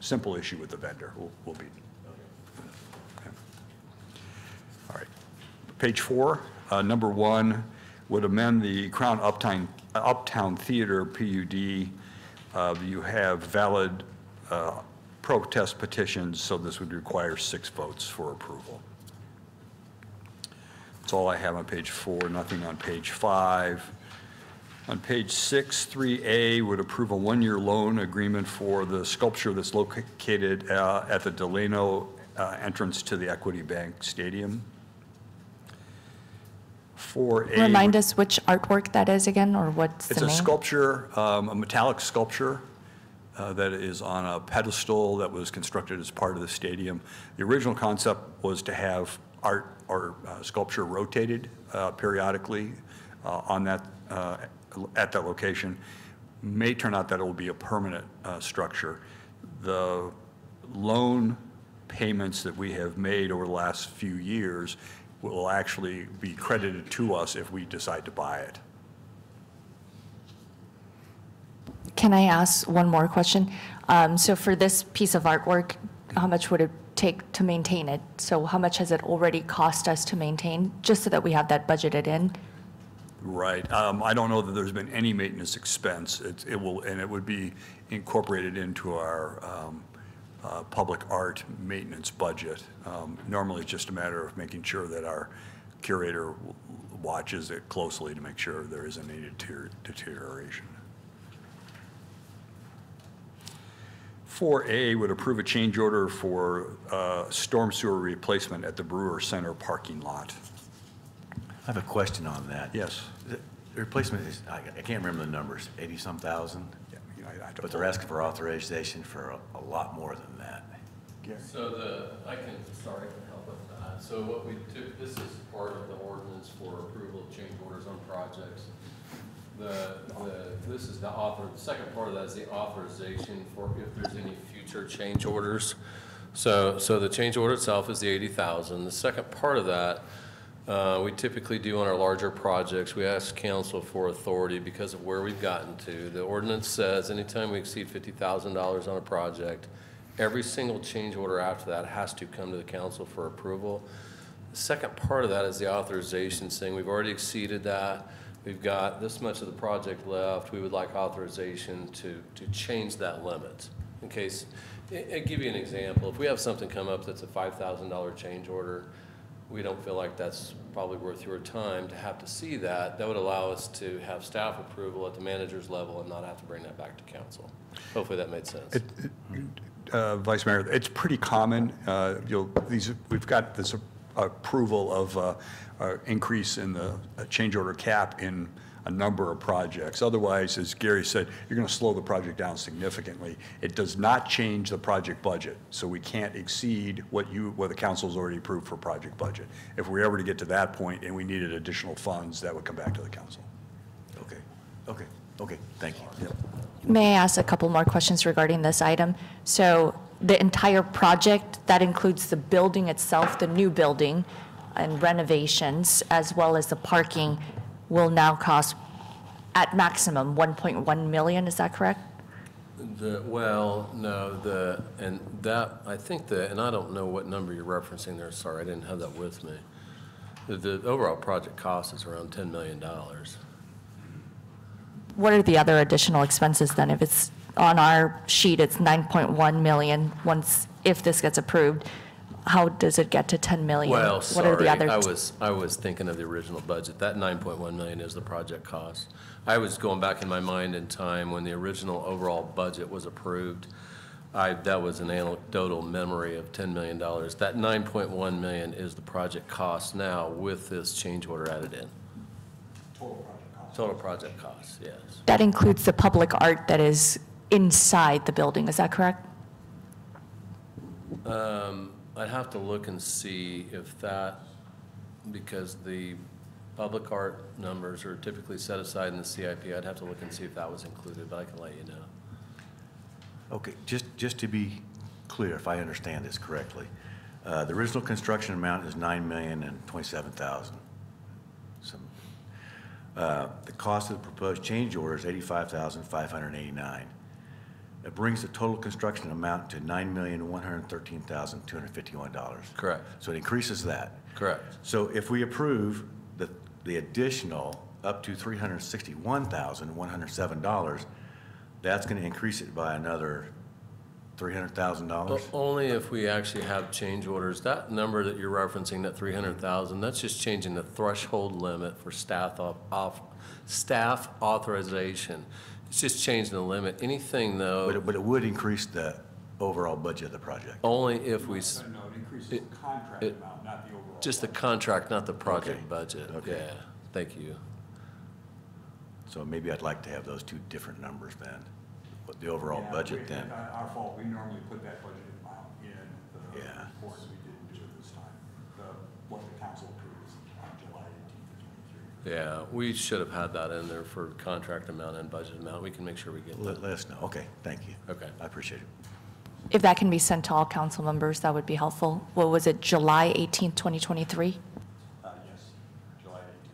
simple issue with the vendor. We'll be. Okay. All right. Page 4, number 1 would amend the Crown Uptown Theater PUD. You have valid protest petitions, so this would require 6 votes for approval. That's all I have on page 4, nothing on page 5. On page 6, 3A would approve a 1-year loan agreement for the sculpture that's located at the Delano entrance to the Equity Bank Stadium. 4A. Remind us which artwork that is again, or what's the name? It's a sculpture, a metallic sculpture that is on a pedestal that was constructed as part of the stadium. The original concept was to have art or sculpture rotated periodically on that at that location. May turn out that it will be a permanent structure. The loan payments that we have made over the last few years will actually be credited to us if we decide to buy it. Can I ask one more question? So for this piece of artwork, how much would it take to maintain it? So how much has it already cost us to maintain, just so that we have that budgeted in? Right. I don't know that there's been any maintenance expense. It would be incorporated into our public art maintenance budget. Normally, it's just a matter of making sure that our curator watches it closely to make sure there isn't any deterioration. 4A would approve a change order for storm sewer replacement at the Brewer Center parking lot. I have a question on that. Yes. The replacement is, I can't remember the numbers, 80-some thousand? Yeah, I don't But they're asking for authorization for a lot more than that. Gary? So I can help with that. So what we took, this is part of the ordinance for approval of change orders on projects. This is the second part of that is the authorization for if there's any future change orders. So the change order itself is the 80,000. The second part of that, we typically do on our larger projects. We ask council for authority because of where we've gotten to. The ordinance says anytime we exceed $50,000 on a project, every single change order after that has to come to the council for approval. The second part of that is the authorization, saying we've already exceeded that. We've got this much of the project left. We would like authorization to change that limit. In case, I'll give you an example. If we have something come up that's a $5,000 change order, we don't feel like that's probably worth your time to have to see that. That would allow us to have staff approval at the manager's level and not have to bring that back to council. Hopefully that made sense. Vice Mayor, it's pretty common. We've got this approval of increase in the change order cap in a number of projects. Otherwise, as Gary said, you're going to slow the project down significantly. It does not change the project budget, so we can't exceed what the council's already approved for project budget. If we're ever to get to that point and we needed additional funds, that would come back to the council. Okay, thank you. Yep. May I ask a couple more questions regarding this item? So the entire project, that includes the building itself, the new building, and renovations, as well as the parking, will now cost at maximum 1.1 million, is that correct? Well, no, and I don't know what number you're referencing there, sorry, I didn't have that with me. The overall project cost is around $10 million. What are the other additional expenses then? If it's on our sheet, it's 9.1 million if this gets approved. How does it get to 10 million? Well, What are the other I was thinking of the original budget. That 9.1 million is the project cost. I was going back in my mind in time when the original overall budget was approved. That was an anecdotal memory of $10 million. That 9.1 million is the project cost now with this change order added in. Total project cost, yes. That includes the public art that is inside the building, is that correct? I'd have to look and see if that, because the public art numbers are typically set aside in the CIP, I'd have to look and see if that was included, but I can let you know. Okay, just to be clear, if I understand this correctly, the original construction amount is $9,027,000. The cost of the proposed change order is $85,589. It brings the total construction amount to $9,113,251. Correct. So it increases that. Correct. So if we approve the additional up to $361,107, that's going to increase it by another $300,000? Only if we actually have change orders. That number that you're referencing, that 300,000, that's just changing the threshold limit for staff authorization. It's just changing the limit. Anything though, But it would increase the overall budget of the project. only if we, No, it increases the contract amount, not the overall. just the contract, not the project Okay. budget. Okay. Yeah, thank you. So maybe I'd like to have those two different numbers then, what the overall Yeah, budget then. Our fault, we normally put that budget amount in the Yeah. report, we didn't do it this time. What the council approved is on July 18th of '23. Yeah, we should have had that in there for contract amount and budget amount. We can make sure we get Let that. us know. Okay, thank you. Okay. I appreciate it. If that can be sent to all council members, that would be helpful. What was it, July 18th, 2023? Yes, July 18th.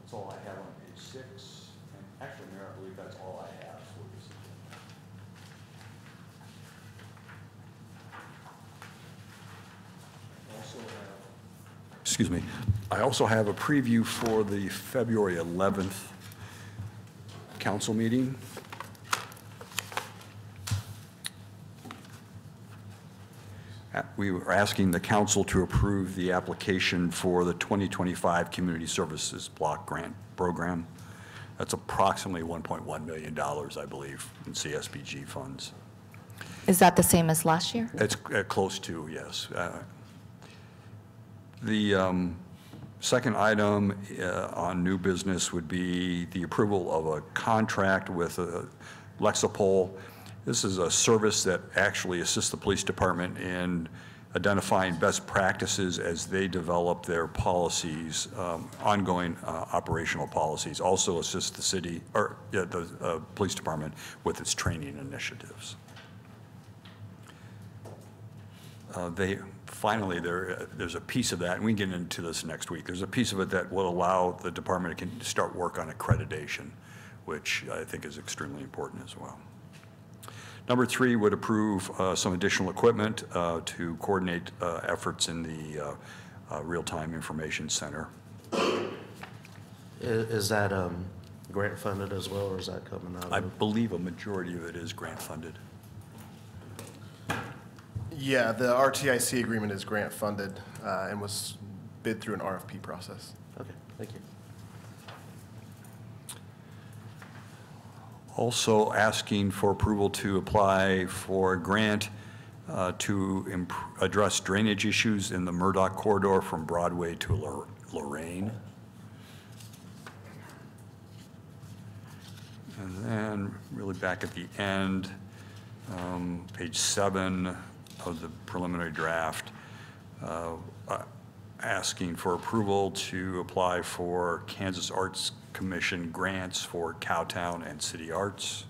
That's all I have on page 6, and actually, Mayor, I believe that's all I have for this agenda. Excuse me. I also have a preview for the February 11th council meeting. We were asking the council to approve the application for the 2025 Community Services Block Grant Program. That's approximately $1.1 million, I believe, in CSBG funds. Is that the same as last year? It's close to, yes. The second item on new business would be the approval of a contract with Lexipol. This is a service that actually assists the police department in identifying best practices as they develop their policies, ongoing operational policies. Also assists the city, or the police department with its training initiatives. There's a piece of that, and we can get into this next week. There's a piece of it that will allow the department to start work on accreditation, which I think is extremely important as well. Number 3 would approve some additional equipment to coordinate efforts in the real-time information center. Is that grant funded as well, or is that coming out of? I believe a majority of it is grant funded. Yeah, the RTIC agreement is grant funded and was bid through an RFP process. Okay, thank you. Also asking for approval to apply for a grant to address drainage issues in the Murdoch corridor from Broadway to Lorraine. And then really back at the end, page 7 of the preliminary draft, asking for approval to apply for Kansas Arts Commission grants for Cowtown and City Arts.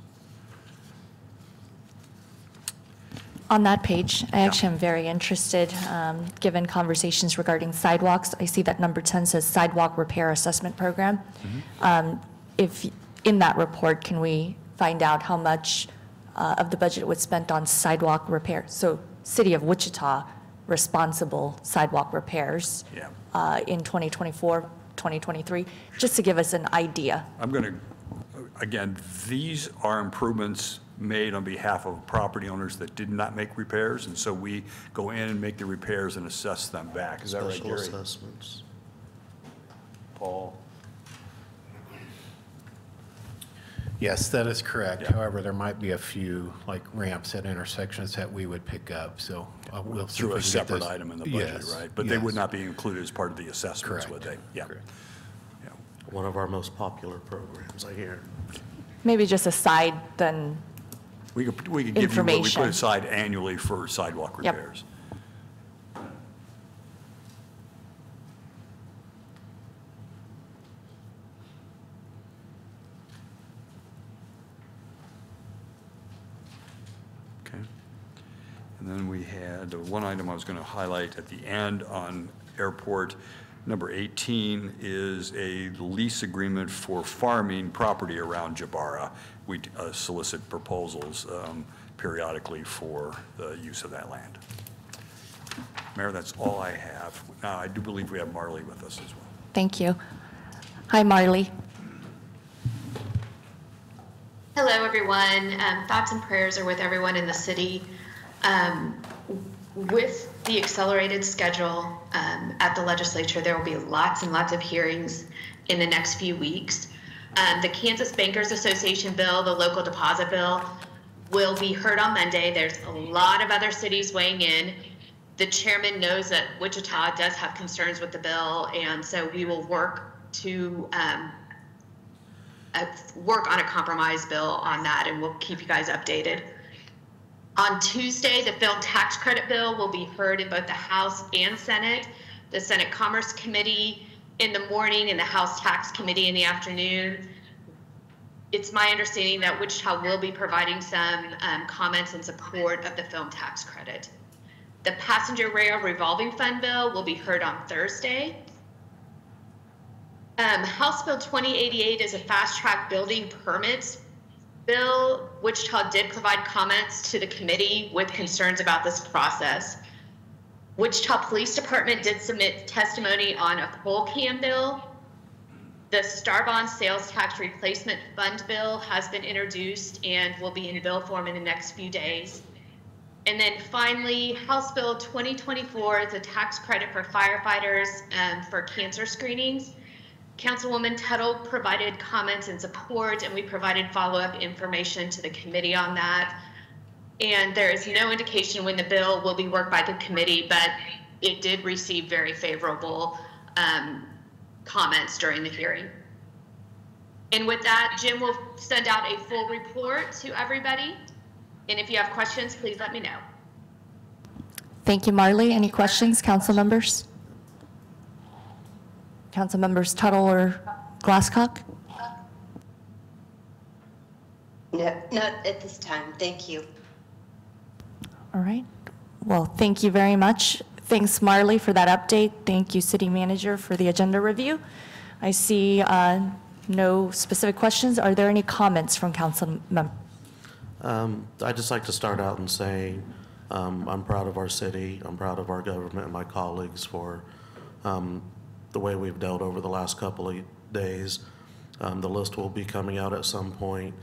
On that page, I actually am very interested, given conversations regarding sidewalks. I see that number 10 says Sidewalk Repair Assessment Program. If, in that report, can we find out how much of the budget was spent on sidewalk repair? So City of Wichita responsible sidewalk repairs in 2024, 2023, just to give us an idea. I'm going to, again, these are improvements made on behalf of property owners that did not make repairs, and so we go in and make the repairs and assess them back. Is that right, Special Gary? assessments. Paul? Yes, that is correct. Yeah. However, there might be a few, like ramps at intersections that we would pick up, so we'll see if Through we a can get separate those. item in the budget, Yes, right? But they would yes. not be included as part of the assessments, would they? Correct. Yeah. Correct. Yeah. One of our most popular programs, I hear. Maybe just aside then We could give you what we Information. put aside annually for sidewalk Yep. repairs. Okay. And then we had one item I was going to highlight at the end on airport. Number 18 is a lease agreement for farming property around Jabara. We solicit proposals periodically for the use of that land. Mayor, that's all I have. Now, I do believe we have Marley with us as well. Thank you. Hi, Marley. Hello, everyone. Thoughts and prayers are with everyone in the city. With the accelerated schedule at the legislature, there will be lots and lots of hearings in the next few weeks. The Kansas Bankers Association bill, the local deposit bill, will be heard on Monday. There's a lot of other cities weighing in. The chairman knows that Wichita does have concerns with the bill, and so we will work to work on a compromise bill on that, and we'll keep you guys updated. On Tuesday, the film tax credit bill will be heard in both the House and Senate. The Senate Commerce Committee in the morning and the House Tax Committee in the afternoon. It's my understanding that Wichita will be providing some comments in support of the film tax credit. The Passenger Rail Revolving Fund bill will be heard on Thursday. House Bill 2088 is a fast-track building permits bill. Wichita did provide comments to the committee with concerns about this process. Wichita Police Department did submit testimony on a pole cam bill. The Star Bond Sales Tax Replacement Fund bill has been introduced and will be in bill form in the next few days. And then finally, House Bill 2024 is a tax credit for firefighters for cancer screenings. Councilwoman Tuttle provided comments in support, and we provided follow-up information to the committee on that. And there is no indication when the bill will be worked by the committee, but it did receive very favorable comments during the hearing. And with that, Jim will send out a full report to everybody. And if you have questions, please let me know. Thank you, Marley. Any questions, council members? Council members Tuttle or Glasscock? No, not at this time. Thank you. All right. Well, thank you very much. Thanks, Marley, for that update. Thank you, City Manager, for the agenda review. I see no specific questions. Are there any comments from council members? I'd just like to start out and say I'm proud of our city. I'm proud of our government and my colleagues for the way we've dealt over the last couple of days. The list will be coming out at some point,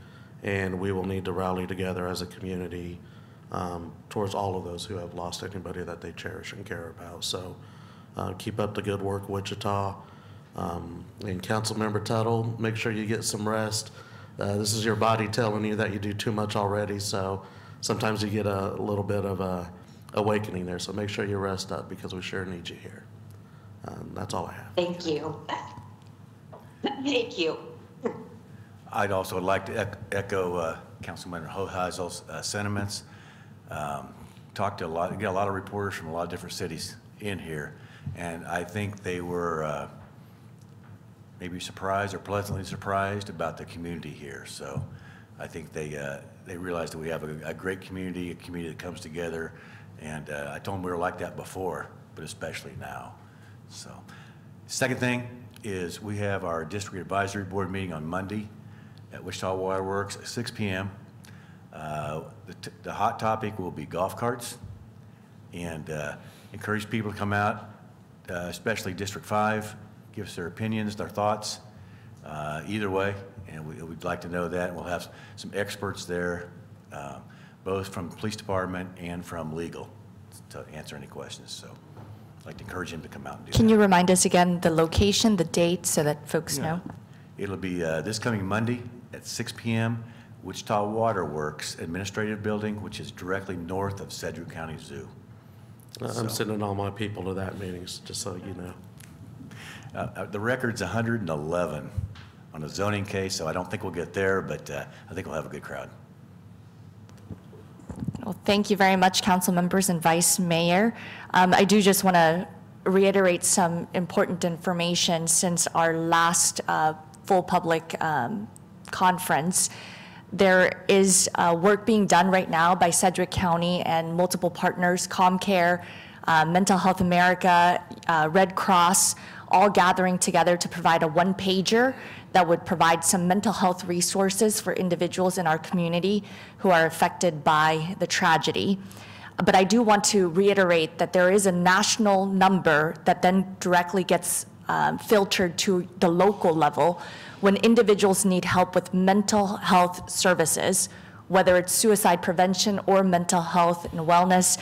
and we will need to rally together as a community towards all of those who have lost anybody that they cherish and care about. So keep up the good work, Wichita. And Councilmember Tuttle, make sure you get some rest. This is your body telling you that you do too much already, so sometimes you get a little bit of a awakening there. So make sure you rest up because we sure need you here. That's all I have. Thank you. Thank you. I'd also like to echo Councilman Hoheisel's sentiments. Talked to get a lot of reporters from a lot of different cities in here, and I think they were maybe surprised or pleasantly surprised about the community here. So I think they realized that we have a great community, a community that comes together, and I told them we were like that before, but especially now. So, second thing is we have our District Advisory Board meeting on Monday at Wichita Waterworks at 6 p.m. The hot topic will be golf carts, and encourage people to come out, especially District 5, give us their opinions, their thoughts, either way, and we'd like to know that. We'll have some experts there, both from the police department and from legal, to answer any questions. So I'd like to encourage him to come out and do that. Can you remind us again the location, the date, so that folks know? It'll be this coming Monday at 6 p.m., Wichita Waterworks Administrative Building, which is directly north of Sedgwick County Zoo. I'm sending all my people to that meeting, just so you know. The record's 111 on a zoning case, so I don't think we'll get there, but I think we'll have a good crowd. Well, thank you very much, council members and vice mayor. I do just want to reiterate some important information since our last full public conference. There is work being done right now by Sedgwick County and multiple partners, ComCare, Mental Health America, Red Cross, all gathering together to provide a one-pager that would provide some mental health resources for individuals in our community who are affected by the tragedy. But I do want to reiterate that there is a national number that then directly gets filtered to the local level when individuals need help with mental health services, whether it's suicide prevention or mental health and wellness.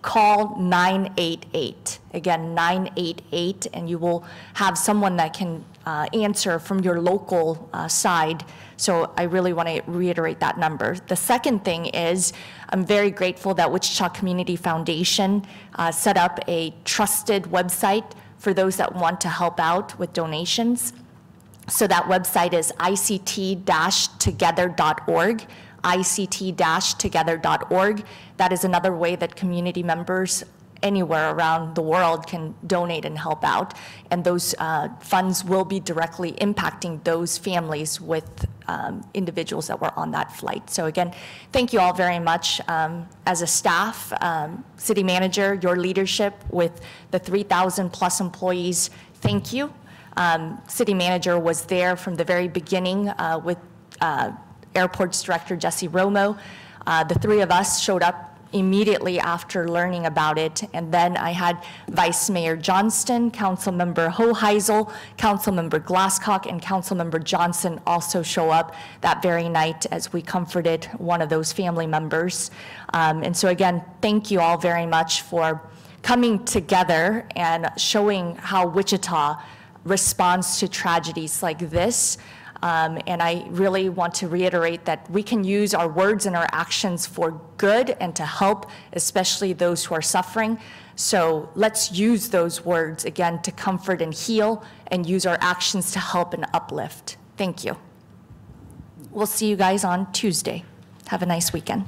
Call 988. Again, 988, and you will have someone that can answer from your local side. So I really want to reiterate that number. The second thing is I'm very grateful that Wichita Community Foundation set up a trusted website for those that want to help out with donations. So that website is ict-together.org. ict-together.org. That is another way that community members anywhere around the world can donate and help out. And those funds will be directly impacting those families with individuals that were on that flight. So again, thank you all very much. As a staff, city manager, your leadership with the 3,000 plus employees, thank you. City manager was there from the very beginning with Airports Director Jesse Romo. The three of us showed up immediately after learning about it, and then I had Vice Mayor Johnston, Councilmember Hoheisel, Councilmember Glasscock, and Councilmember Johnson also show up that very night as we comforted one of those family members. And so again, thank you all very much for coming together and showing how Wichita responds to tragedies like this. And I really want to reiterate that we can use our words and our actions for good and to help, especially those who are suffering. So let's use those words again to comfort and heal, and use our actions to help and uplift. Thank you. We'll see you guys on Tuesday. Have a nice weekend.